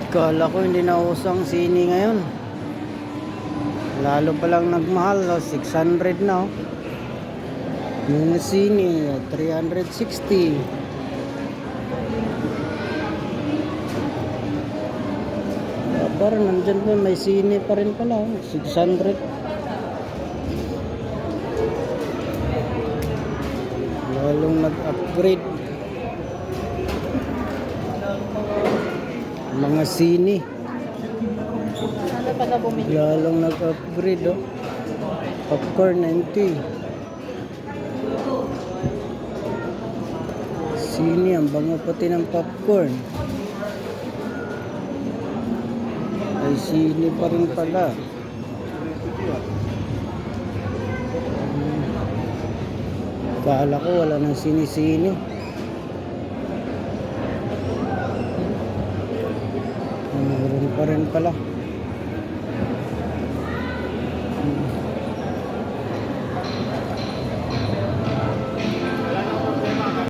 Kala ko hindi na usang sini ngayon. Lalo palang nagmahal, 600 na oh. Yung sini, 360. Parang nandyan pa, may sini pa rin pala, 600. Lalong nag-upgrade mga sini. Sana pala bumili. Lalong nag-upgrade oh. Popcorn 90. Sini, ang bango pati ng popcorn. Ay sini pa rin pala. Kala ko wala nang sini-sini. Meron pa rin pala.